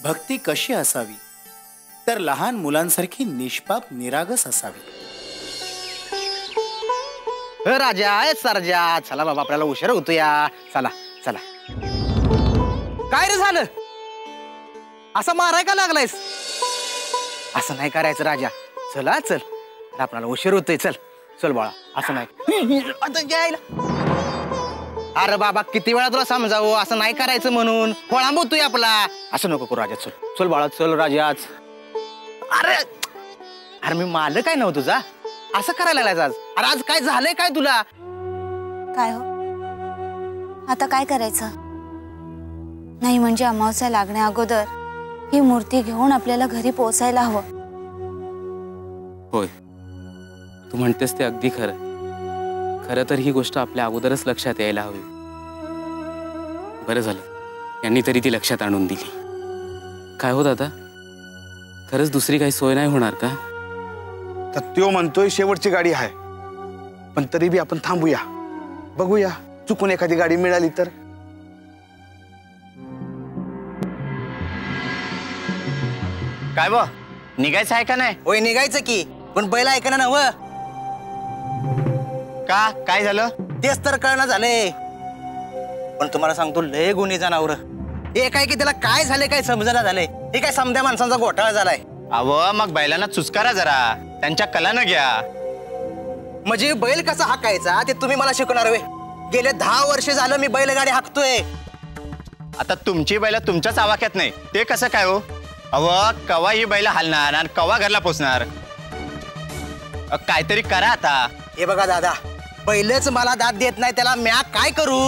भक्ती कशी असावी तर लहान मुलांसारखी निष्पाप निरागस असावी. राजा सरजा चला बाबा आपल्याला उशीर होतो या. चला चला. काय रे झालं असं माराय का लागलायस? असं नाही करायचं राजा. चला चल आपल्याला उशीर होतोय. चल चल बाळा असं नाही. आता जायला अरे बाबा किती वेळा तुला समजावं असं नाही करायचं म्हणून. खोळांबतोय आपला. असं नको करू राजा. चल चल बाळा चल राजाच. अरे अरे मी मालक काय नव्हतं तुझा असं करायला लागलाय आज. अरे आज काय झालंय काय तुला? काय हो आता काय करायचं? नाही म्हणजे अमावस्या लागण्या अगोदर ही मूर्ती घेऊन आपल्याला घरी पोहोचायला हवं. होय तू म्हणतेस ते अगदी खरं. खरं तर ही गोष्ट आपल्या अगोदरच लक्षात यायला हवी. बरं झालं यांनी तरी ती लक्षात आणून दिली. काय हो दादा खरंच दुसरी काही सोय नाही होणार का? तर तो म्हणतोय शेवटची गाडी आहे पण तरी बी आपण थांबूया. बघूया चुकून एखादी गाडी मिळाली तर. काय बा निघायचं आहे का नाही? होय निघायचं की पण बैल ऐका ना. व का काय झालं तेच तर कळणं झालंय. पण तुम्हाला सांगतो लय गुन्हे जनावर. हे काय की त्याला काय झाले काय समजना झालंय. हे काय समध्या माणसांचा घोटाळा झालाय. अव मग बैलांना चुचकारा जरा त्यांच्या कलानं घ्या. म्हणजे बैल कसा हाकायचा ते तुम्ही मला शिकवणार वे. गेले 10 वर्ष झालं मी बैलगाडी हाकतोय. आता तुमची बैल तुमच्याच आवाक्यात नाही ते कसं काय हो? अव कवा ही बैल हलणार आणि कवा घरला पोचणार? काहीतरी करा आता. हे बघा दादा बैलच मला दाद देत नाही त्याला म्या काय करू?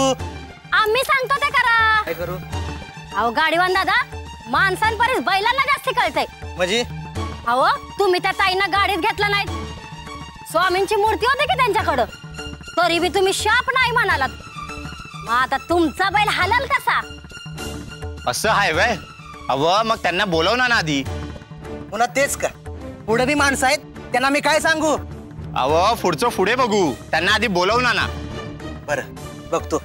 आम्ही सांगतो ते करा. काय करू? अहो गाडीवान दादा माणसांपर्यंत बैलांना जास्त कळतंय. म्हणजे अहो तुम्ही त्या ताईंना गाडीत घेतलं नाही. स्वामींची मूर्ती होती की त्यांच्याकडं तरी बी तुम्ही शाप नाही म्हणालात. मग आता तुमचा बैल हलल कसा? असं हाय वय. अव मग त्यांना बोलव ना आधी. पुन्हा तेच का पुढे बी माणसं आहेत त्यांना मी काय सांगू? अव पुढचं पुढे बघू त्यांना आधी बोलव ना. बरं बघतो.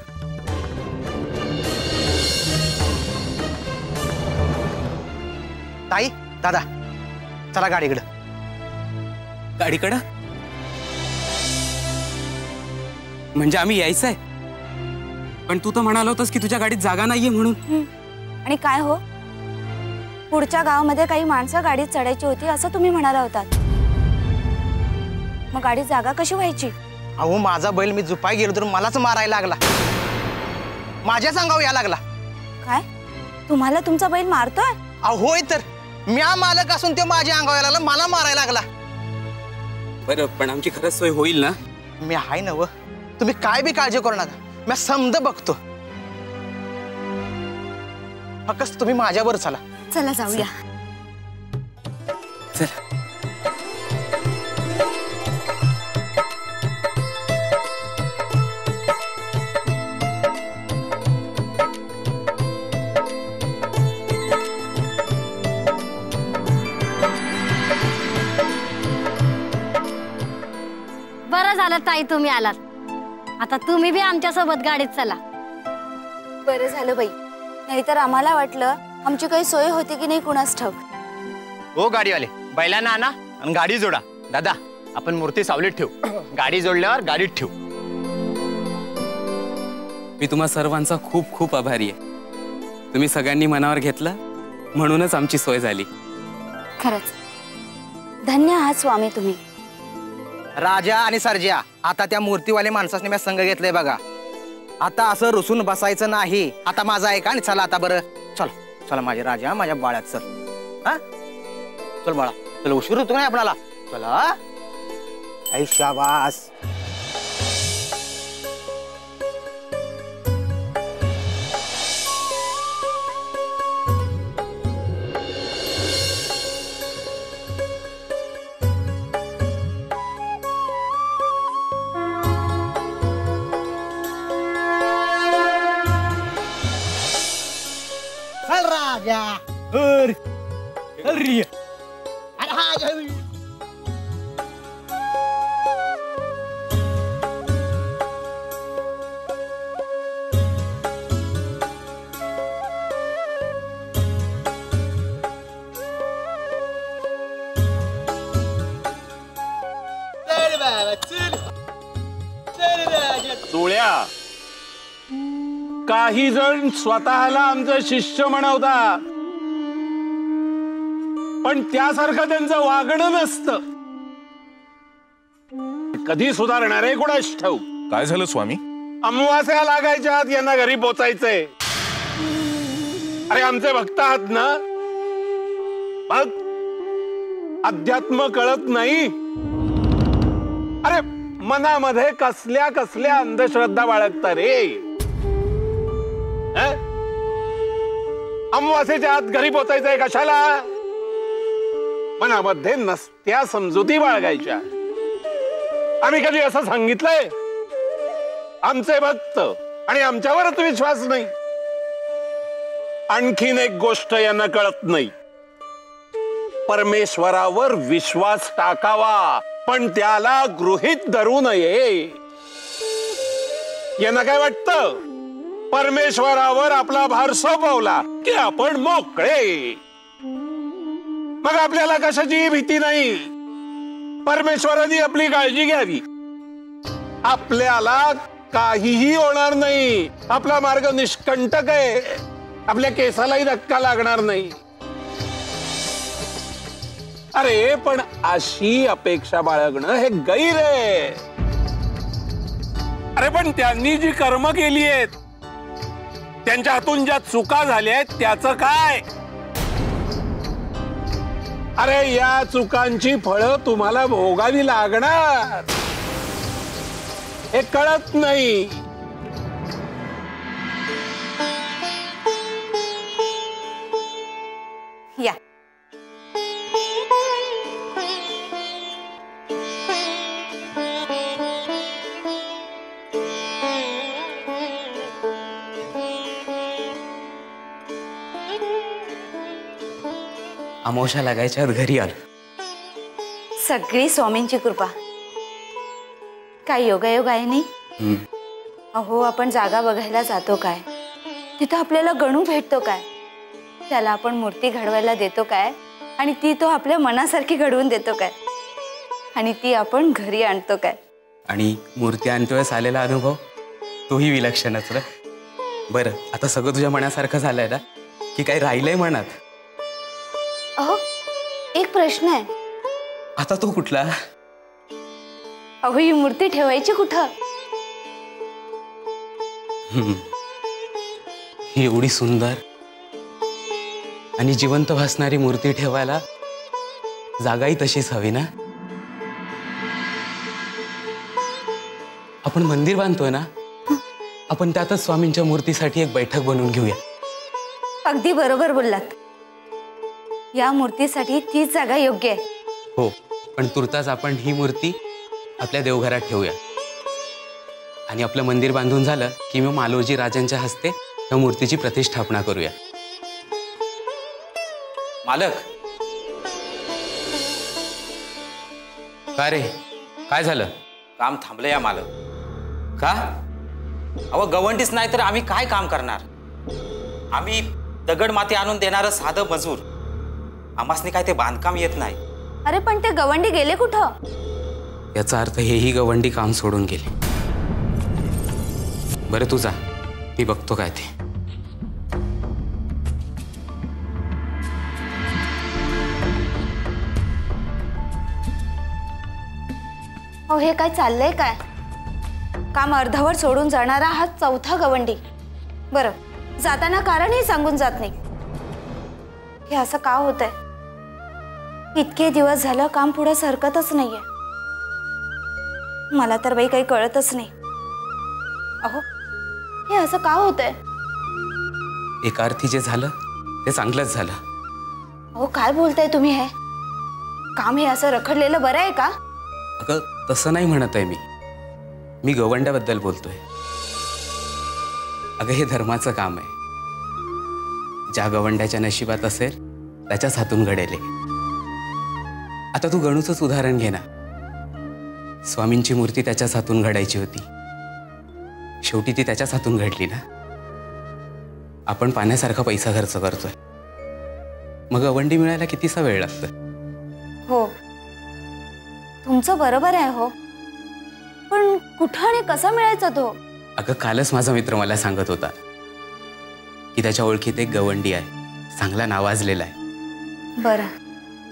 ताई दादा चला गाडीकडं. गाडीकडं म्हणजे आम्ही यायचंय पण तू तर म्हणाला होतास की तुझ्या गाडीत जागा नाहीये म्हणून. आणि काय हो पुढच्या गावामध्ये काही माणसं गाडीत चढायची होती असं तुम्ही म्हणाला होतात. मग गाडीत जागा कशी व्हायची? अहो माझा बैल मी झुपाय गेलो तर मलाच मारायला लागला. माझ्याच अंगावर या लागला. काय तुम्हाला तुमचा बैल मारतोय? अहो होय तर म्या मालक असून ते माझ्या अंगावर लागला मला मारायला लागला. बरं पण आमची खरंच सोय होईल ना? मी हाय नव तुम्ही काय बी काळजी करू नका. मी समज बघतो. फक्त तुम्ही माझ्यावर चला. चला जाऊया. चल बरं झालं ताई तुम्ही आलात. आता तुम्ही बी आमच्या सोबत गाडीत चला. बरं झालं बाई नाहीतर आम्हाला वाटलं आमची काही सोय होती की नाही कुणास ठाऊक. हो गाडीवाले बैलांना आणा आणि गाडी जोडा. दादा आपण मूर्ती सावलीत ठेवू. गाडी जोडल्यावर गाडीत ठेवू. मी तुम्हा सर्वांचा खूप खूप आभारी आहे. तुम्ही सगळ्यांनी मनावर घेतलं म्हणूनच आमची सोय झाली. खरंच धन्य आहात स्वामी तुम्ही. राजा आणि सरजा आता त्या मूर्तीवाले माणसाने मी संघ घेतलंय बघा. आता असं रुसून बसायचं नाही. आता माझा ऐका आणि चला आता. बरं चल चला माझे राजा माझ्या बाळ्यात चल. हा चल बाळा चल उशीर होतो नाही आपल्याला. चला ऐ शाबास. राजा जुळ्या. काही जण स्वतःला आमचं शिष्य म्हणवतात, पण त्यासारखं त्यांचं वागणं नसतं. कधी सुधारणार आहे कोणास ठाऊक. काय झालं स्वामी? अमावास्या लागायच्या आत यांना घरी पोचायचंय. अरे आमचे भक्त आहात ना, मग अध्यात्म कळत नाही. अरे मनामध्ये कसल्या कसल्या अंधश्रद्धा बाळगता रे. अमावास्येच्या आत घरी पोचायचंय कशाला? मनामध्ये नसत्या समजुती बाळगायच्या. आम्ही कधी असं सांगितलंय? आमचे भक्त आणि आमच्यावरच विश्वास नाही. आणखीन एक गोष्ट यांना कळत नाही. परमेश्वरावर विश्वास टाकावा, पण त्याला गृहीत धरू नये. यांना काय वाटतं? परमेश्वरावर आपला भार सोपवला की आपण मोकळे. मग आपल्याला कशाची भीती नाही. परमेश्वराने आपली काळजी घ्यावी. आपल्याला काहीही होणार नाही. आपला मार्ग निष्कंटक आहे. आपल्या केसालाही धक्का लागणार नाही. अरे पण अशी अपेक्षा बाळगणं हे गैर आहे. अरे पण त्यांनी जी कर्म केली आहेत, त्यांच्या हातून ज्या चुका झाल्या आहेत, त्याचं काय? अरे या चुकांची फळं तुम्हाला भोगावी लागणार. हे कळत नाही. या अमावस्या लागायच्या आत घरी आलो. सगळी स्वामींची कृपा. काय योगायोग आहे नाही. अहो आपण जागा बघायला जातो काय, तिथं आपल्याला गणू भेटतो काय, त्याला आपण मूर्ती घडवायला देतो काय, आणि ती तो आपल्या मनासारखी घडवून देतो काय, आणि ती आपण घरी आणतो काय. आणि मूर्ती आणतोयस आलेला अनुभव तोही विलक्षणच रे. बरं आता सगळं तुझ्या मनासारखं झालंय ना, की काही राहिलंय मनात? अहो एक प्रश्न आहे. आता तो कुठला? अहो ही मूर्ती ठेवायची कुठं? ही एवढी सुंदर आणि जिवंत भासणारी मूर्ती ठेवायला जागाही तशीच हवी ना. आपण मंदिर बांधतोय ना, आपण त्यातच स्वामींच्या मूर्तीसाठी एक बैठक बनवून घेऊया. अगदी बरोबर बोललात. या मूर्तीसाठी तीच जागा योग्य आहे. हो, पण तुर्तास आपण ही मूर्ती आपल्या देवघरात ठेवूया. आणि आपलं मंदिर बांधून झालं की मग मालोजी राजांच्या हस्ते त्या मूर्तीची प्रतिष्ठापना करूया. मालक. का रे, काय झालं? काम थांबलं या मालक. का? अहो गवंडीच नाही तर आम्ही काय काम करणार? आम्ही दगड माती आणून देणारं साधं मजूर. आम्हासनी काय ते बांधकाम येत नाही. अरे पण ते गवंडी गेले कुठं? याचा अर्थ हेही गवंडी काम सोडून गेले. बरं तू जा, मी बघतो काय ते. अहो हे काय चाललंय काय? काम अर्धवट सोडून जाणारा हा चौथा गवंडी. बरं जाताना कारणही सांगून जात नाही. हे असं का होतंय? इतके दिवस झालं काम पुढे सरकतच नाहीये. मला तर बाई काही कळतच नाही. अहो हे असं का होतंय? एका अर्थी जे झालं ते चांगलंच झालं. अहो काय बोलताय तुम्ही? हे काम हे असं रखडलेलं बरं आहे का? अगं तसं नाही म्हणत आहे मी गवंड्याबद्दल बोलतोय. अगं हे धर्माचं काम आहे. ज्या गवंड्याच्या नशिबात असेल त्याच्याच हातून घडेल. आता तू गणूचंच उदाहरण घे ना. स्वामींची मूर्ती त्याच्याच हातून घडायची होती. शेवटी ती त्याच्याच हातून घडली ना. आपण पाण्यासारखा पैसा खर्च करतोय, मग गवंडी मिळायला कितीसा वेळ लागतो? हो तुमचं बरोबर आहे. हो पण कुठं आणि कसं मिळायचं तो? अगं कालच माझा मित्र मला सांगत होता की त्याच्या ओळखीत एक गवंडी आहे, चांगला नावाजलेला आहे. बरं,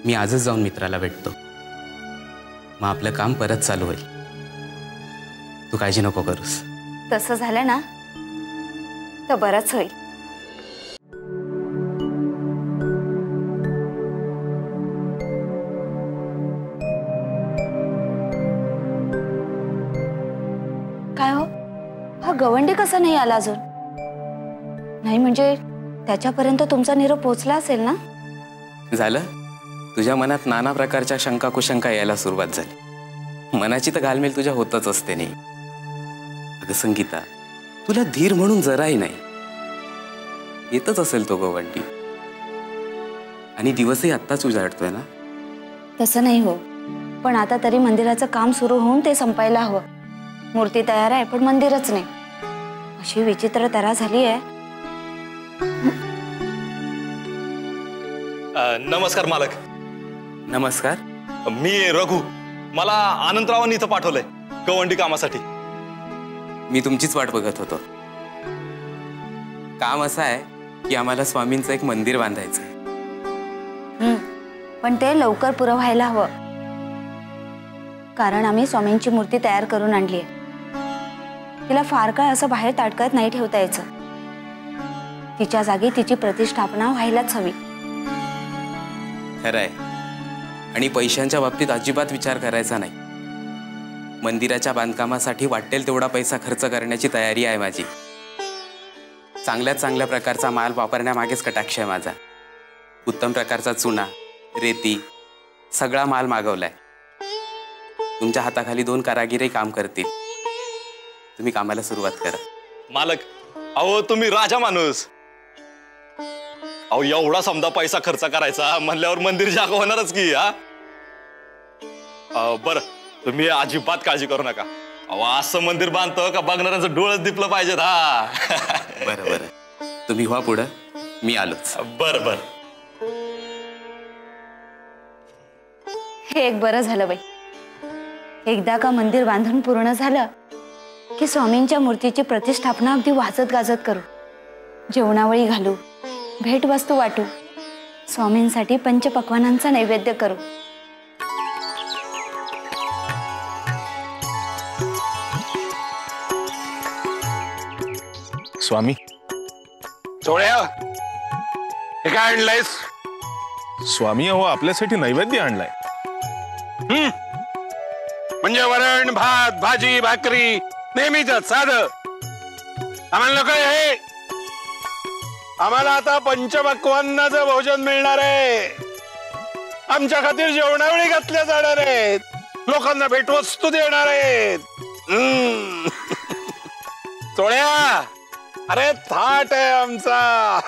मी आजच जाऊन मित्राला भेटतो. मग आपलं काम परत चालू होईल. तू काळजी नको करूस. तसं झालं ना तर बरंच होईल. काय हो, हा गवंडी कसा नाही आला अजून? नाही म्हणजे त्याच्यापर्यंत तुमचा निरोप पोहोचला असेल ना? झालं, तुझ्या मनात नाना प्रकारच्या शंका कुशंका यायला सुरुवात झाली. मनाची तर घालमेल तुझ्या होतच असते नाही. अगं संगीता, तुला धीर म्हणून जराही नाही. येतच असेल तो गवंडी. आणि दिवसही आत्ताच उजाडतोय ना. तसं नाही हो, पण आता तरी मंदिराचं काम सुरू होऊन ते संपायला हवं. मूर्ती तयार आहे पण मंदिरच नाही. अशी विचित्र तऱ्हा झाली आहे. नमस्कार मालक. नमस्कार. मी रघु. मला आनंदरावांनी इथं पाठवलंय गवंडी कामासाठी. मी तुमचीच वाट बघत होतो. काम असं आहे की आम्हाला स्वामींचं एक मंदिर बांधायचं आहे. पण ते लवकर पुरं व्हायला हवं. कारण आम्ही स्वामींची मूर्ती तयार करून आणली आहे. तिला फार काळ असं बाहेर ताटकळत नाही ठेवता यायचं. तिच्या जागी तिची प्रतिष्ठापना व्हायलाच हवी. खरंय. आणि पैशांच्या बाबतीत अजिबात विचार करायचा नाही. मंदिराच्या बांधकामासाठी वाटेल तेवढा पैसा खर्च करण्याची तयारी आहे माझी. चांगल्यात चांगल्या प्रकारचा माल वापरण्यामागेच कटाक्ष आहे माझा. उत्तम प्रकारचा चुना, रेती सगळा माल मागवलाय. तुमच्या हाताखाली 2 कारागीरही काम करतील. तुम्ही कामाला सुरुवात करा. मालक, अहो तुम्ही राजा माणूस. अहो एवढा समजा पैसा खर्च करायचा म्हणल्यावर मंदिर जागा होणारच की. हा बर, तुम्ही अजिबात काळजी करू नका. अहो असं मंदिर बांधतो का बघणाऱ्यांचं डोळच दिपलं पाहिजेत. हा बरं बरं, तुम्ही व्हा पुढं, मी आलोच. बरं बरं. हे एक बरं झालं बाई. एकदा का मंदिर बांधून पूर्ण झालं की स्वामींच्या मूर्तीची प्रतिष्ठापना अगदी वाजत गाजत करू. जेवणावळी घालू, भेटवस्तू वाटू, स्वामींसाठी पंचपक्वानांचा नैवेद्य करू. स्वामी. चोळ्या, हे काय आणलंयस? स्वामी अहो आपल्यासाठी नैवेद्य आणलाय. म्हणजे वरण भात भाजी भाकरी नेहमीच साधं. आम्हाला नको हे. आम्हाला आता पंचपक्वान्नाचं भोजन मिळणार आहे. आमच्या खातीर जेवणावळी घातल्या जाणार आहेत. लोकांना भेटवस्तू देणार आहेत. चोळ्या, अरे थाट आहे आमचा.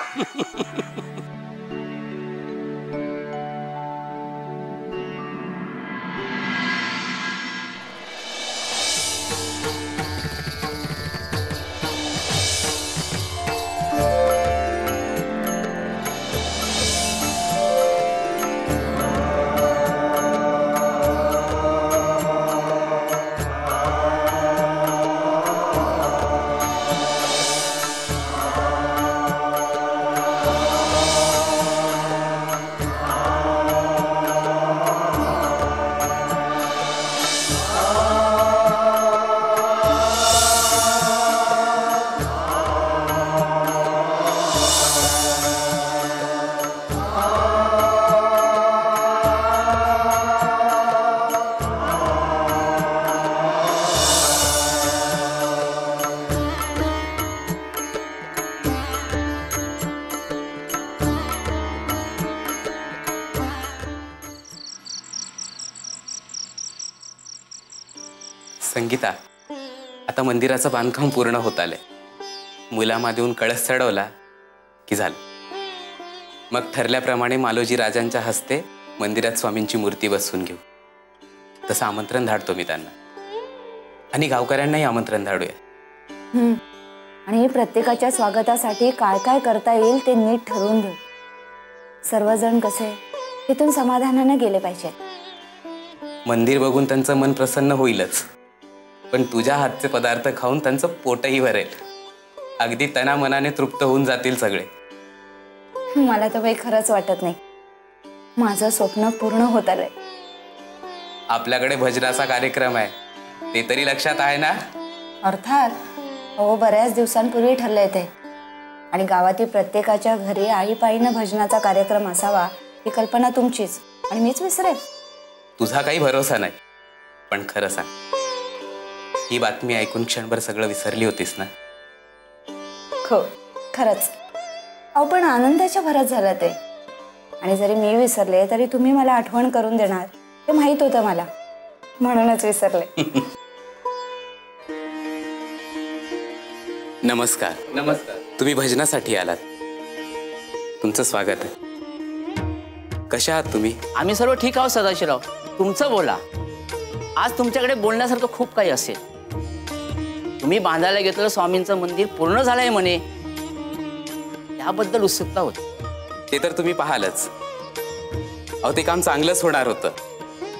संगीता, आता मंदिराचं बांधकाम पूर्ण होत आलंय. मुलामा देऊन कळस चढवला की झालं. मग ठरल्याप्रमाणे मालोजी राजांच्या हस्ते मंदिरात स्वामींची मूर्ती बसवून घेऊ. तसं आमंत्रण धाडतो मी त्यांना. आणि गावकऱ्यांनाही आमंत्रण धाडूया. आणि प्रत्येकाच्या स्वागतासाठी काय काय करता येईल ते नीट ठरवून घेऊ. सर्वजण कसे तिथून समाधानाने गेले पाहिजे. मंदिर बघून त्यांचं मन प्रसन्न होईलच, पण तुझ्या हातचे पदार्थ खाऊन त्यांचं पोटही भरेल. अगदी तना मनाने तृप्त होऊन जातील सगळे. मला तर बाई खरंच वाटत नाही माझं स्वप्न पूर्ण होत आलंय. आपल्याकडे भजनाचा कार्यक्रम आहे, ते तरी लक्षात आहे ना? अर्थात. हो, बऱ्याच दिवसांपूर्वी ठरलंय ते. आणि गावातील प्रत्येकाच्या घरी आळीपाळीनं भजनाचा कार्यक्रम असावा ही कल्पना तुमचीच, आणि मीच विसरेल? तुझा काही भरोसा नाही. पण खरं सांग, ही बातमी ऐकून क्षणभर सगळं विसरली होतीस ना? हो, खरंच. अहो, पण आनंदाच्या भरात झालं ते. आणि जरी मी विसरले तरी तुम्ही मला आठवण करून देणार हे माहित होतं मला, म्हणूनच विसरले. नमस्कार. नमस्कार. तुम्ही भजनासाठी आलात, तुमचं स्वागत आहे. कशा आहात तुम्ही? आम्ही सर्व ठीक आहोत सदाशिवराव. तुमचं बोला. आज तुमच्याकडे बोलण्यासारखं खूप काही असेल. तुम्ही बांधायला घेतलेलं स्वामींचं मंदिर पूर्ण झालंय म्हणे, त्याबद्दल उत्सुकता होती. ते तर तुम्ही पाहालच. अहो, ते काम चांगलंच होणार होतं.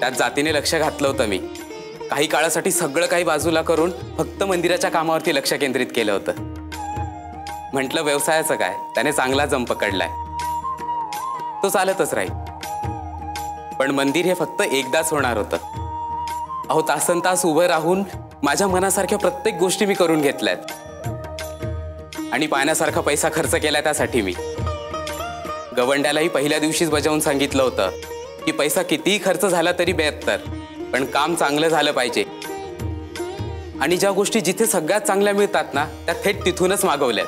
त्यात जातीने लक्ष घातलं होतं मी. काही काळासाठी सगळं काही बाजूला करून फक्त मंदिराच्या कामावरती लक्ष केंद्रित केलं होतं. म्हटलं व्यवसायाचं काय, त्याने चांगला जम पकडलाय, तो चालतच राहील. पण मंदिर हे फक्त एकदाच होणार होतं. अहो, तासनतास उभं राहून माझ्या मनासारख्या प्रत्येक गोष्टी मी करून घेतल्यात. आणि पाण्यासारखा पैसा खर्च केला त्यासाठी मी. गवंड्यालाही पहिल्या दिवशीच बजावून सांगितलं होतं की पैसा कितीही खर्च झाला तरी बेहत्तर, पण काम चांगलं झालं पाहिजे. आणि ज्या गोष्टी जिथे सगळ्यात चांगल्या मिळतात ना, त्या थेट तिथूनच मागवल्यात.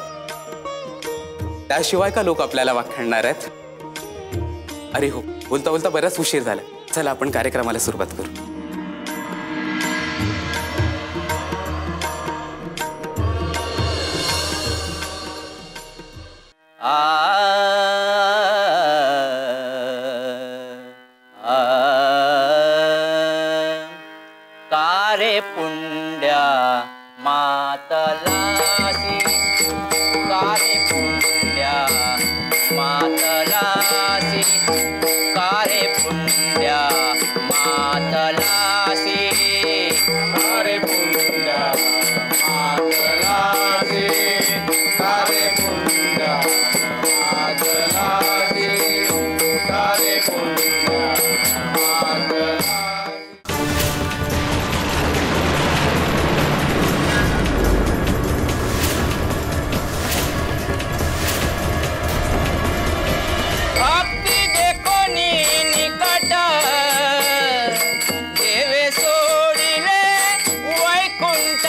त्याशिवाय का लोक आपल्याला वाखाणणार आहेत? अरे हो, बोलता बोलता बराच उशीर झाला. चला आपण कार्यक्रमाला सुरुवात करू. कारे पुंड्या मातलासी, कारे पुंड्या मातलासी, कारे पुंड्या मातलासी, कारे पुंड्या मातलासी, कारे पुंड्या मातलासी, कारे पुंड्या मातलासी. भक्ति देखो नी निकट, देवे सोडिले वैकुंठ.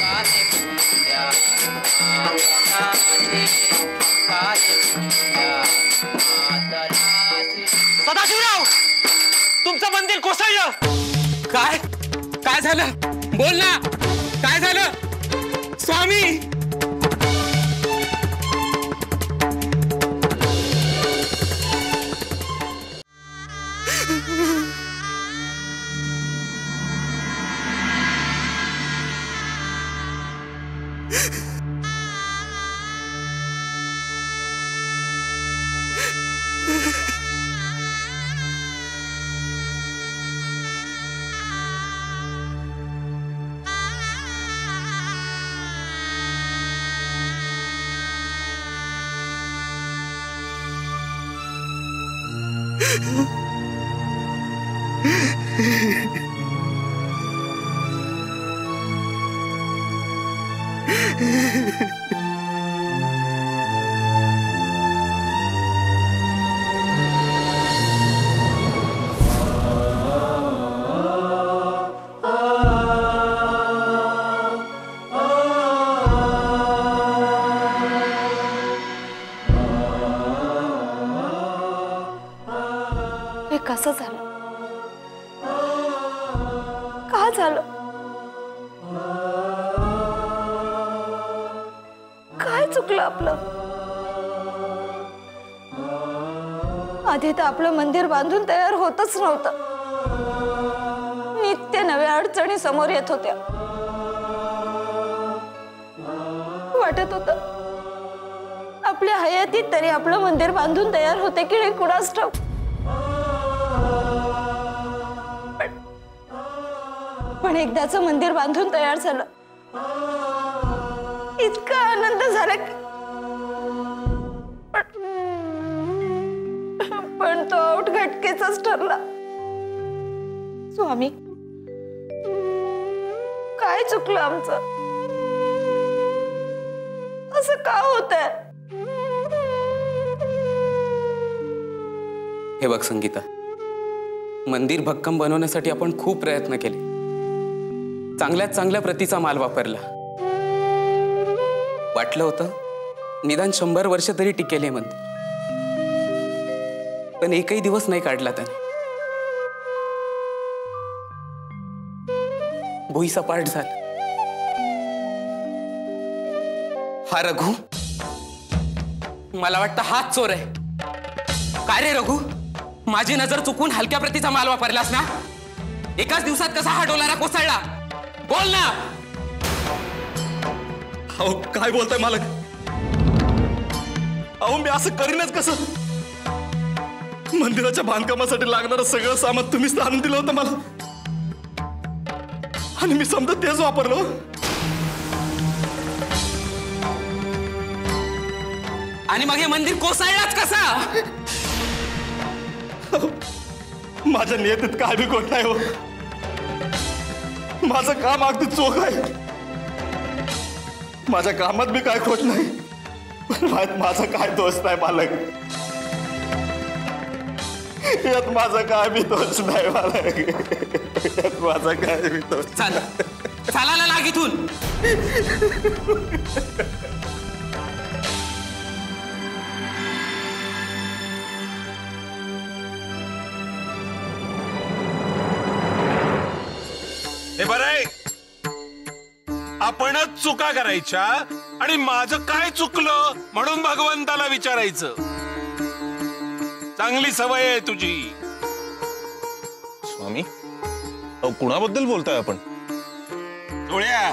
काले पुंड्या मातलासी, काले पुंड्या मातलासी. सदाशिवराव, तुमचं मंदिर कोसळलं. काय काय झालं? बोल ना, काय झालं? स्वामी, हे कसं झालं? का झालं? काय चुकलं आपलं? आधी तर आपलं मंदिर बांधून तयार होतच नव्हतं. नित्य नव्या अडचणी समोर येत होत्या. वाटत होतं आपल्या हयातीत तरी आपलं मंदिर बांधून तयार होते की नाही कुणास ठाऊक. पण एकदाचं मंदिर बांधून तयार झालं, इतका आनंद झाला की पण तो औटघटकेचाच ठरला. स्वामी, काय चुकलं आमचं? असं का होतंय? हे बघ संगीता, मंदिर भक्कम बनवण्यासाठी आपण खूप प्रयत्न केले, चांगल्यात चांगल्या प्रतीचा माल वापरला. वाटलं होतं निदान 100 वर्ष तरी टिकेल हे मंदिर, पण एकही दिवस नाही काढला त्याने. भुईसपाट झालं. हा रघु, मला वाटतं हाच चोर आहे. काय रे रघु, माझी नजर चुकून हलक्या प्रतीचा माल वापरलास ना? एकाच दिवसात कसा हा डोलारा कोसळला? बोल ना. अहो काय बोलताय मालक? अहो मी असं करीनच कसं? मंदिराच्या बांधकामासाठी लागणारं सगळं सामान तुम्हीच आणून दिलं होतं मला, आणि मी समजा तेच वापरलो. आणि मग हे मंदिर कोसळलाच कसा? माझ्या नियतीत काय बी खोट नाही हो. माझं काम अगदी चोख आहे, माझ्या कामात बी काय खोट नाही, पण माझा काय दोष नाही मालक. यात माझा काय बी दोष नाही मालक, यात माझा काय बी दोष. चालायला लाग इथून. हे बरं आहे, आपणच चुका करायच्या आणि माझं काय चुकलं म्हणून भगवंताला विचारायचं. चांगली सवय आहे तुझी. स्वामी, कुणाबद्दल बोलताय आपण? डोळ्या,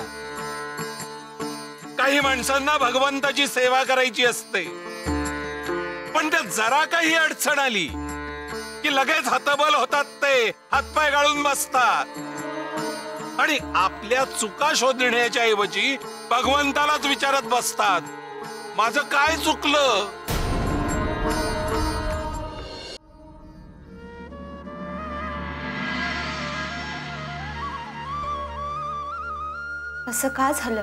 काही माणसांना भगवंताची सेवा करायची असते, पण त्यात जरा काही अडचण आली की लगेच हतबल होतात, ते हातपाय गाळून बसतात आणि आपल्या चुका शोधण्याच्या ऐवजी भगवंतालाच विचारत बसतात, माझं काय चुकलं? असं का झालं?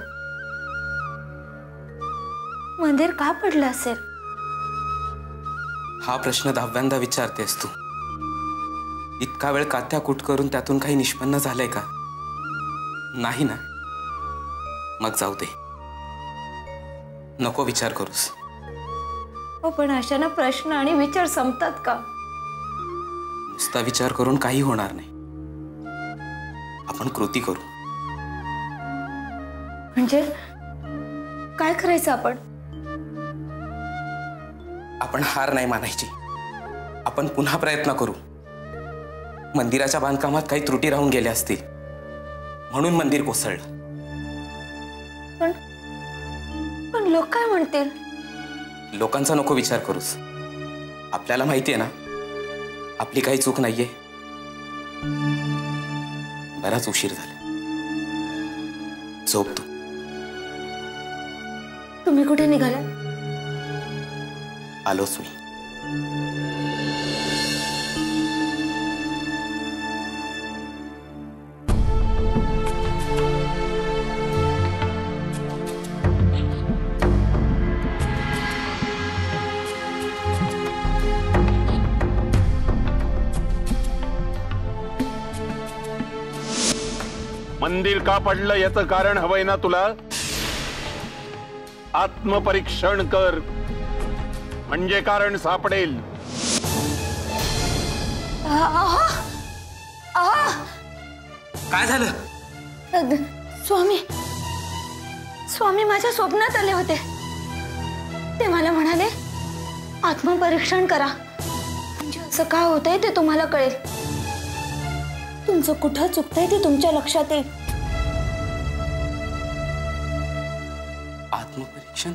मंदिर का पडलं असेल? हा प्रश्न 10व्यांदा विचारतेस तू. इतका वेळ कात्याकूट करून त्यातून काही निष्पन्न झालंय का? नाही ना? मग जाऊ दे, नको विचार करूस. हो, पण अशाने प्रश्न आणि विचार संपतात का? नुसता विचार करून काही होणार नाही. आपण कृती करू. म्हणजे काय करायचं आपण? आपण हार नाही मानायची. आपण पुन्हा प्रयत्न करू. मंदिराच्या बांधकामात काही त्रुटी राहून गेल्या असतील म्हणून मंदिर कोसळलं. पण लोक काय म्हणतील? लोकांचा नको विचार करूस. आपल्याला माहितीये ना आपली काही चूक नाहीये. बराच उशीर झाला. झोप तू. तुम्ही कुठे निघाला? आलोच मी. मंदिर का पडलं याचं कारण हवंय ना तुला? आत्मपरीक्षण कर, म्हणजे कारण सापडेल. काय झालं? स्वामी, स्वामी माझ्या स्वप्नात आले होते. ते मला म्हणाले आत्मपरीक्षण करा, म्हणजे असं काय होतंय ते तुम्हाला कळेल. तुमचं कुठं चुकतंय ते तुमच्या लक्षात येईल. आत्मपरीक्षण?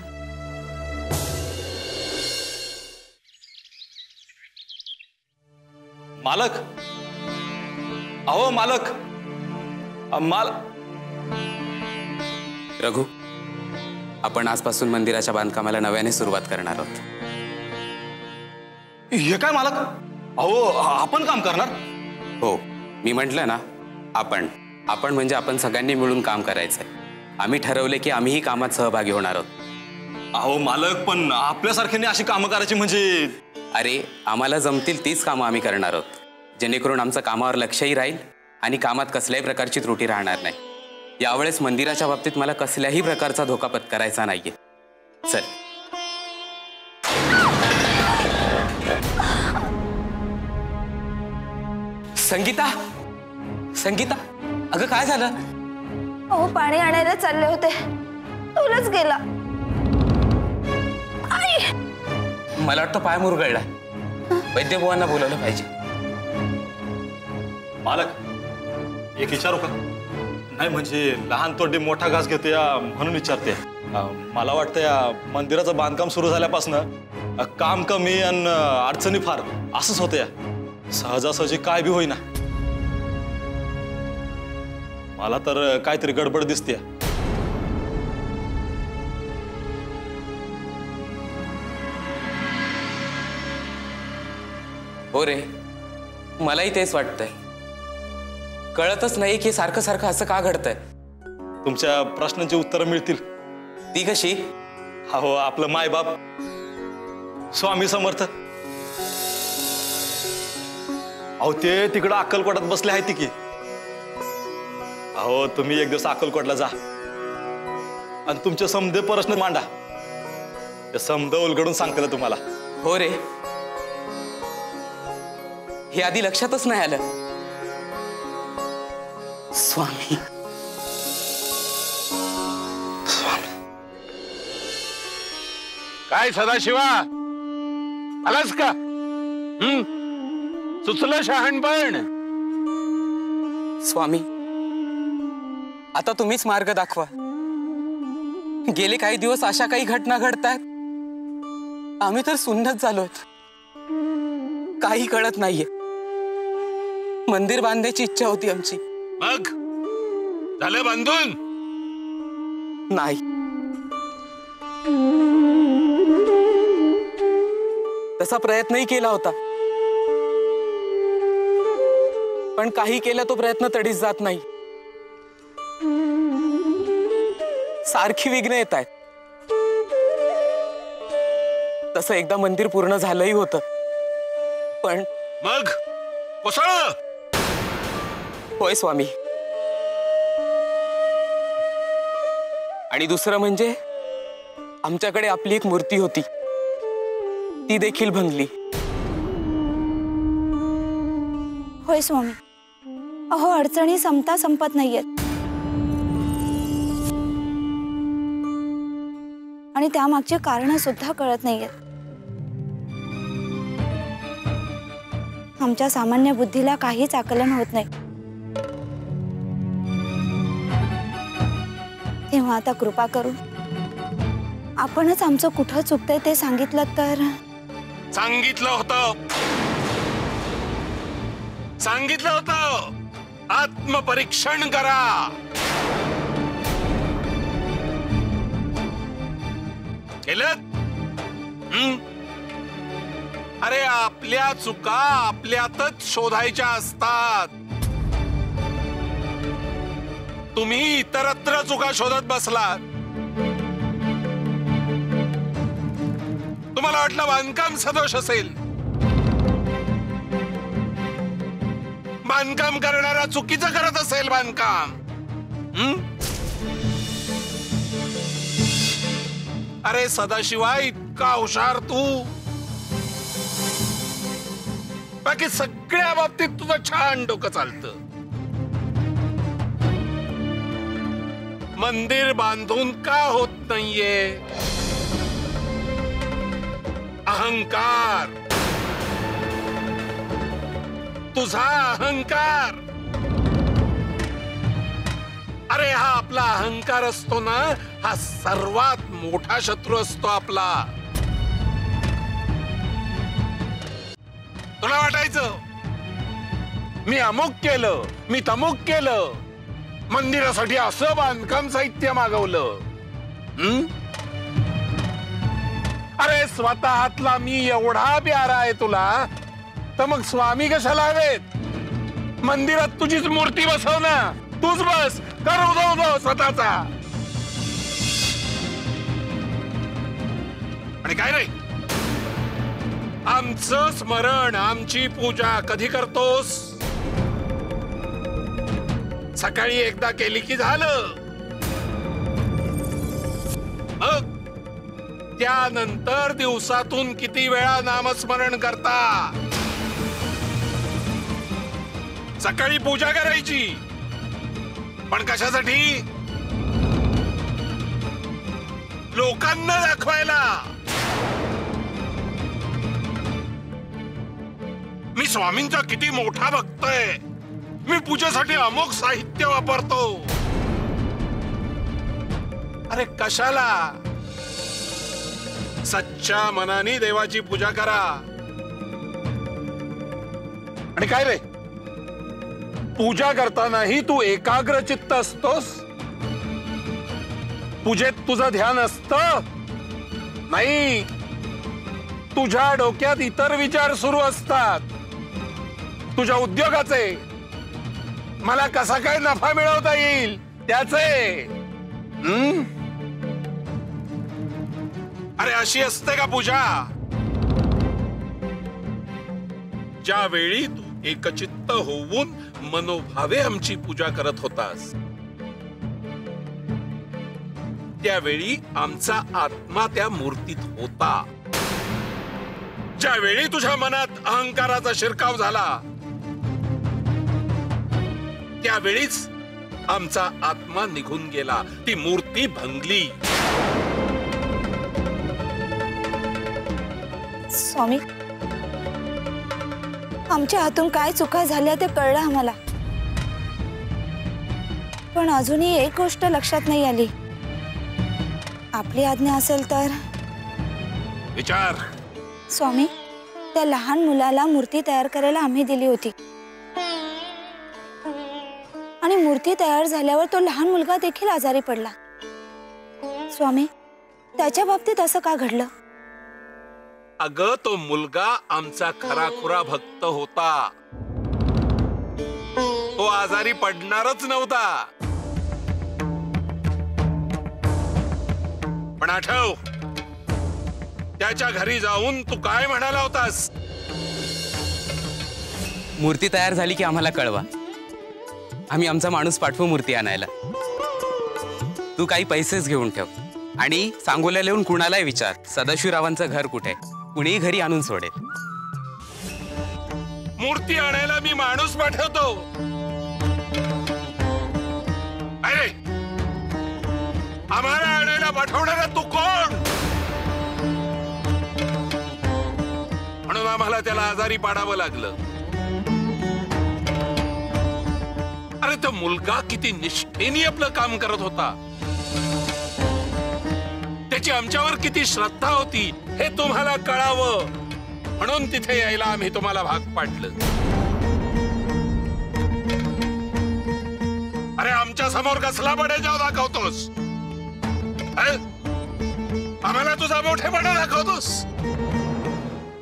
मालक, अहो मालक, रघु, आपण आजपासून मंदिराच्या बांधकामाला नव्याने सुरुवात करणार आहोत. हे काय मालक? अहो आपण काम करणार? हो, मी म्हटलं ना, आपण म्हणजे आपण सगळ्यांनी मिळून काम करायचंय. आम्ही ठरवले की आम्हीही कामात सहभागी होणार आहोत. अहो मालक, पण आपल्यासारख्याने अशी कामं करायची म्हणजे? अरे, आम्हाला जमतील तीच कामं आम्ही करणार आहोत, जेणेकरून आमचं कामावर लक्षही राहील आणि कामात कसल्याही प्रकारची त्रुटी राहणार नाही. यावेळेस मंदिराच्या बाबतीत मला कसल्याही प्रकारचा धोका पत्करायचा नाहीये. चल. संगीता, संगीता, अगं काय झालं? अहो, पाणी आणायला चालले होते, तुलाच गेला. मला वाटतं पाय मुरगळलाय. वैद्यभुवांना बोलवलं पाहिजे. मालक, एक विचारू का? नाही म्हणजे लहान तोंडी मोठा घास घेते म्हणून विचारते. मला वाटतं या मंदिराचं बांधकाम सुरू झाल्यापासून काम कमी आणि अडचणी फार असंच होतं. या सहजासहजी काय बी होईना. मला तर काहीतरी गडबड दिसते. हो रे, मलाही तेच वाटतंय. कळतच नाही की सारखं सारखं असं का घडतंय. तुमच्या प्रश्नांची उत्तरं मिळतील. ती कशी? हो, आपलं मायबाप स्वामी समर्थ. अहो ते तिकडं अक्कलकोटात बसले आहेत की. अहो तुम्ही एक दिवस अक्कलकोटला जा आणि तुमचे समधे प्रश्न मांडा. ते समध उलगडून सांगतील तुम्हाला. हो रे, हे आधी लक्षातच नाही आलं. स्वामी, काय सदाशिवा, आलास का? सुचलं शहाणपण? स्वामी, आता तुम्हीच मार्ग दाखवा. गेले काही दिवस अशा काही घटना घडतायत, आम्ही तर सुन्नत झालोय. काही कळत नाहीये. मंदिर बांधायची इच्छा होती आमची. मग झालं बांधून? नाही. तसा प्रयत्नही केला होता, पण काही केला तो प्रयत्न तडीच जात नाही. सारखी विघ्न येत आहेत. तसं एकदा मंदिर पूर्ण झालंही होतं, पण मग कोसळलं? होय स्वामी. आणि दुसरं म्हणजे आमच्याकडे आपली एक मूर्ती होती, ती देखील भंगली. होय स्वामी. अहो, अडचणी संपत नाहीयेत आणि त्यामागची कारण सुद्धा कळत नाहीयेत. आमच्या सामान्य बुद्धीला काहीच आकलन होत नाही. तेव्हा आता कृपा करून आपणच आमचं कुठं चुकतंय ते सांगितलं तर. सांगितलं होतं आत्मपरीक्षण करा. केलं? अरे, आपल्या चुका आपल्यातच शोधायच्या असतात. तुम्ही इतरत्र चुका शोधत बसलात. तुम्हाला वाटलं बांधकाम सदोष असेल. बांधकाम करणारा चुकीचं करत असेल बांधकाम. अरे सदाशिवा, इतका हुशार तू. बाकी सगळ्या बाबतीत तुझं छान डोकं चालतं. मंदिर बांधून का होत नाहीये? अहंकार. तुझा अहंकार. अरे, हा आपला अहंकार असतो ना, हा सर्वात मोठा शत्रू असतो आपला. तुला वाटायचं मी अमुक केलं, मी तमुक केलं, मंदिरासाठी असं बांधकाम साहित्य मागवलं. अरे स्वतःतला मी एवढा प्यारा आहे तुला, तर मग स्वामी कशाला हवेत? मंदिरात तुझीच मूर्ती बसव ना, तूच बस, कर उदो स्वतःचा. आणि काय रे, आमचं स्मरण, आमची पूजा कधी करतोस? सकाळी एकदा केली की झालं. मग त्यानंतर दिवसातून किती वेळा नामस्मरण करता? सकाळी पूजा करायची, पण कशासाठी? लोकांना दाखवायला. मी स्वामींचा किती मोठा भक्त आहे, मी पूजेसाठी अमुक साहित्य वापरतो. अरे कशाला? सच्च्या मनाने देवाची पूजा करा. आणि काय रे, पूजा करतानाही तू एकाग्र चित्त असतोस? पूजेत तुझं ध्यान असतं? नाही, तुझ्या डोक्यात इतर विचार सुरू असतात. तुझ्या उद्योगाचे, मला कसा काय नफा मिळवता येईल त्याचे. अरे अशी असते का पूजा? ज्यावेळी तू एकचित्त होऊन मनोभावे आमची पूजा करत होतास, त्यावेळी आमचा आत्मा त्या मूर्तीत होता. ज्यावेळी तुझ्या मनात अहंकाराचा शिरकाव झाला, त्यावेळीच आमचा आत्मा निघून गेला, ती मूर्ती भंगली. स्वामी, आमच्या हातून काय चुका झाल्या ते कळलं आम्हाला, पण अजूनही एक गोष्ट लक्षात नाही आली. आपली आज्ञा असेल तर विचार. स्वामी, त्या लहान मुलाला मूर्ती तयार करायला आम्ही दिली होती, आणि मूर्ती तयार झाल्यावर तो लहान मुलगा देखील आजारी पडला. स्वामी, त्याच्या बाबतीत असं का घडलं? अगं, तो मुलगा आमचा खराखुरा भक्त होता. तो आजारी पडणारच नव्हता. पण आठव, त्याच्या घरी जाऊन तू काय म्हणाला होतास? मूर्ती तयार झाली की आम्हाला कळवा, आम्ही आमचा माणूस पाठवू मूर्ती आणायला. तू काही पैसेच घेऊन ठेव आणि सांगोल्याला येऊन कुणालाही विचार सदाशिवरावांचं घर कुठे, कुणीही घरी आणून सोडेल. मूर्ती आणायला मी माणूस पाठवतो. अरे, आम्हाला आणायला पाठवणारा तू कोण? म्हणून आम्हाला त्याला आजारी पाडावं लागलं. अरे, तो मुलगा किती निष्ठेने आपलं काम करत होता, त्याची आमच्यावर किती श्रद्धा होती हे तुम्हाला कळावं म्हणून तिथे यायला आम्ही तुम्हाला भाग पाडलं. अरे, आमच्या समोर कसला बडेजाव दाखवतोस? आम्हाला तुझा मोठेपणा दाखवतोस?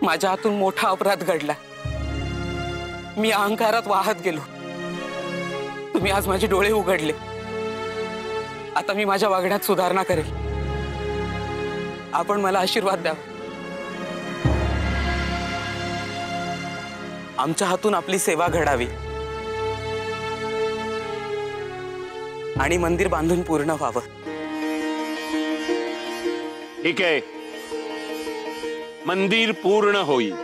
माझ्या हातून मोठा अपराध घडला, मी अहंकारात वाहत गेलो. तुम्ही आज माझे डोळे उघडले. आता मी माझ्या वागण्यात सुधारणा करेल. आपण मला आशीर्वाद द्या. आमच्या हातून आपली सेवा घडावी आणि मंदिर बांधून पूर्ण व्हावं. ठीक आहे, मंदिर पूर्ण होईल.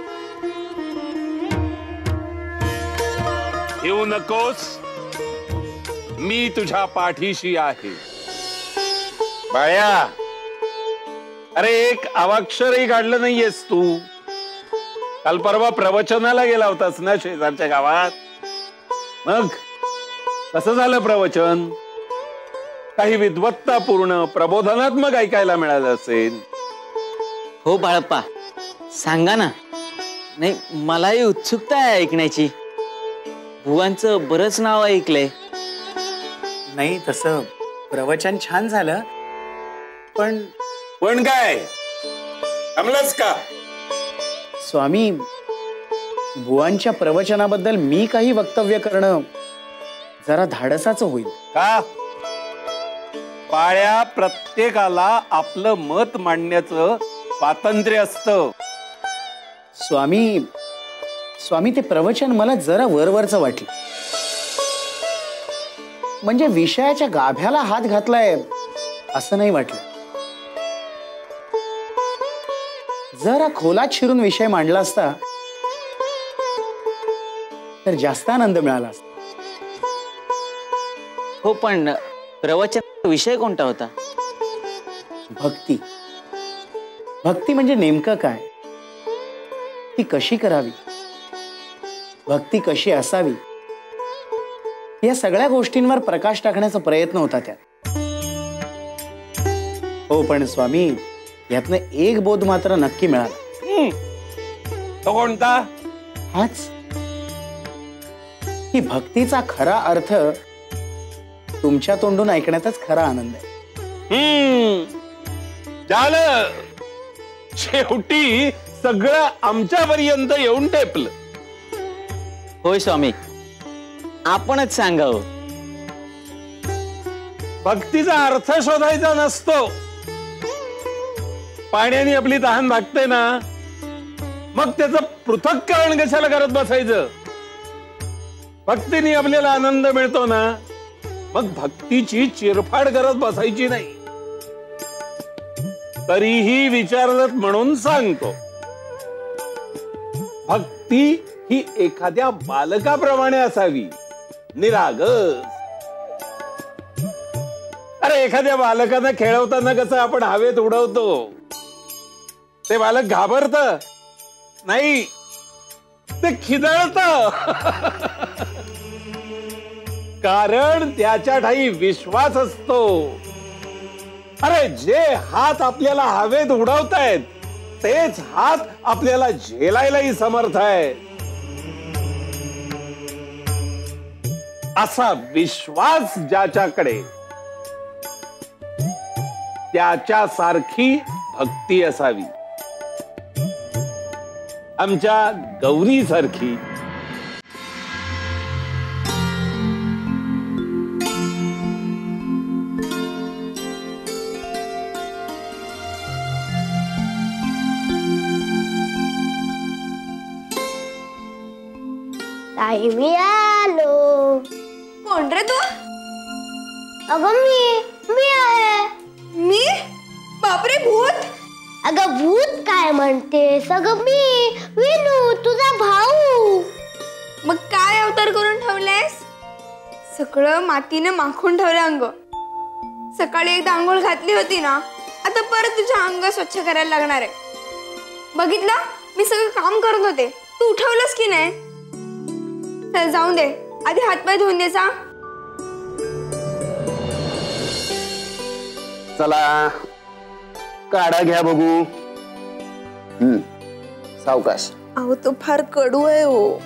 येऊ नकोस, मी तुझ्या पाठीशी आहे. बाळ्या, अरे एक अवाक्षरही काढलं नाहीयेस तू. काल परवा प्रवचनाला गेला होतास ना शेजारच्या गावात. मग कसं झालं प्रवचन? काही विद्वत्तापूर्ण प्रबोधनात्मक ऐकायला मिळालं असेल. हो बाळप्पा, सांगा ना. नाही, मलाही उत्सुकता आहे ऐकण्याची. बुवांचं बरंच नाव ऐकलंय. नाही, तसं प्रवचन छान झालं, पण पण काय थांबलास का? स्वामी, बुवांच्या प्रवचनाबद्दल मी काही वक्तव्य करणं जरा धाडसाचं होईल का? पाळ्या, प्रत्येकाला आपलं मत मांडण्याचं स्वातंत्र्य असतं. स्वामी, स्वामी ते प्रवचन मला जरा वरवरचं वाटलं. म्हणजे विषयाच्या गाभ्याला हात घातलाय असं नाही वाटलं. जरा खोलात शिरून विषय मांडला असता तर जास्त आनंद मिळाला असता. हो, पण प्रवचन विषय कोणता होता? भक्ती. भक्ती म्हणजे नेमकं काय, ती कशी करावी, भक्ती कशी असावी, या सगळ्या गोष्टींवर प्रकाश टाकण्याचा प्रयत्न होता त्यात. हो, पण स्वामी, यातनं एक बोध मात्र नक्की मिळाला. तो कोणता? हाच की भक्तीचा खरा अर्थ तुमच्या तोंडून ऐकण्यातच खरा आनंद आहे. झालं, शेवटी सगळं आमच्यापर्यंत येऊन टेपलं. होय स्वामी, आपणच सांगावं. भक्तीचा अर्थ शोधायचा नसतो. पाण्याने आपली तहान भागते ना, मग त्याचं पृथक्करण कशाला करत बसायचं? भक्तीने आपल्याला आनंद मिळतो ना, मग भक्तीची चिरफाड करत बसायची नाही. तरीही विचारलत म्हणून सांगतो, भक्ती ही एखाद्या बालकाप्रमाणे असावी, निरागस. अरे, एखाद्या बालकांना खेळवताना कसं आपण हवेत उडवतो, ते बालक घाबरत नाही, ते खिदळत. कारण त्याच्या ठाई विश्वास असतो. अरे, जे हात आपल्याला हवेत उडवतायत तेच हात आपल्याला झेलायलाही समर्थ आहे. असा विश्वास ज्याच्याकडे, त्याच्यासारखी भक्ती असावी. आमच्या गौरी सारखी. ताई, मी आलो. कोण रे तू? अगं मी आहे. मी? बापरे, भूत? अगं भूत काय म्हणतेस? अगं मी विनू, तुझा भाऊ. मग काय अवतार करून ठेवलेस? सगळं मातीने माखून ठेवलं अंग. सकाळी एकदा आंघोळ घातली होती ना, आता परत तुझं अंग स्वच्छ करायला लागणार आहे. बघितलं, मी सगळं काम करत होते, तू उठवलंस की नाही? चल जाऊन दे, आधी हातपाय धुवून दे. जा. चला, काढा घ्या बघू. सावकाश. अहो, तो फार कडू आहे हो,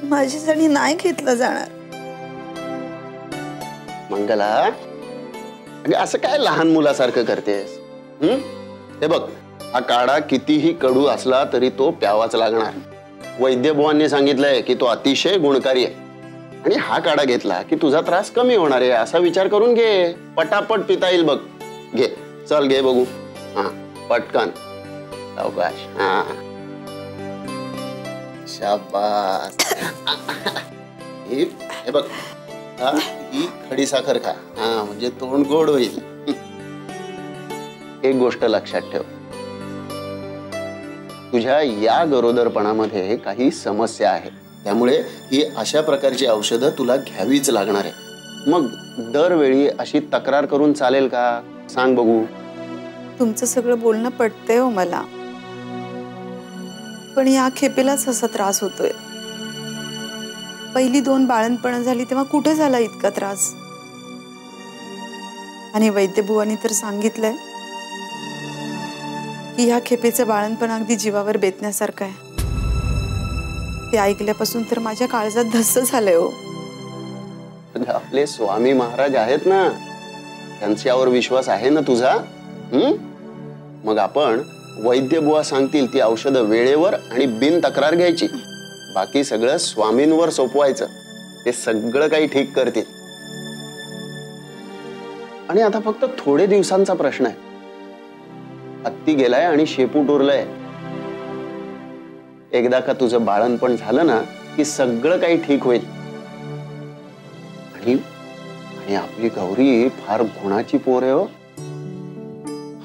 माझ्यासाठी नाही घेतलं जाणार. मंगला, असं काय लहान मुलासारखं करतेस? हे बघ, हा काढा कितीही कडू असला तरी तो प्यावाच लागणार. वैद्यबुवांनी सांगितलंय की तो अतिशय गुणकारी आहे, आणि हा काढा घेतला की तुझा त्रास कमी होणार आहे असा विचार करून घे. पटापट पिता येईल बघ. घे, चल घे बघू. हा, पटकन, सावकाश. हा, शाबास. हे बघ, ही खडी साखर खा. हा, म्हणजे तोंड गोड होईल. एक गोष्ट लक्षात ठेव, तुझ्या या गरोदरपणामध्ये काही समस्या आहे, त्यामुळे ही अशा प्रकारची औषधं तुला घ्यावीच लागणार आहे. मग दरवेळी अशी तक्रार करून चालेल का? सांग बघू. तुमचं सगळं बोलणं पटतंय हो मला, पण या खेपेलाच असा त्रास होतोय. पहिली 2 बाळंतपणं झाली तेव्हा कुठे झाला इतका त्रास? आणि वैद्यबुवांनी तर सांगितलंय की ह्या खेपेचं बाळंतपण अगदी जीवावर बेतण्यासारखं आहे. ते ऐकल्यापासून तर माझ्या काळजात धस्स झालंय हो. आपले स्वामी महाराज आहेत ना, त्यांच्यावर विश्वास आहे ना तुझा? मग आपण वैद्य बुवा सांगतील ती औषधं वेळेवर आणि बिन तक्रार घ्यायची. बाकी सगळं स्वामींवर सोपवायचं, ते सगळं काही ठीक करतील. आणि आता फक्त थोडे दिवसांचा प्रश्न आहे. हत्ती गेलाय आणि शेपूट उरलंय. एकदा का तुझं बाळणपण झालं ना की सगळं काही ठीक होईल. आणि आपली गौरी फार गुणाची पोर आहे हो.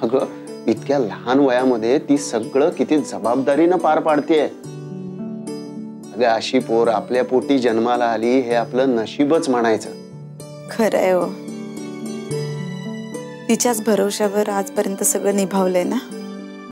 अगं, इतक्या लहान वयामध्ये ती सगळं किती जबाबदारीनं पार पाडतेय. अगं, अशी पोर आपल्या पोटी जन्माला आली हे आपलं नशीबच म्हणायचं. खरंय हो. तिच्याच भरोशावर आजपर्यंत सगळं निभावलंय ना.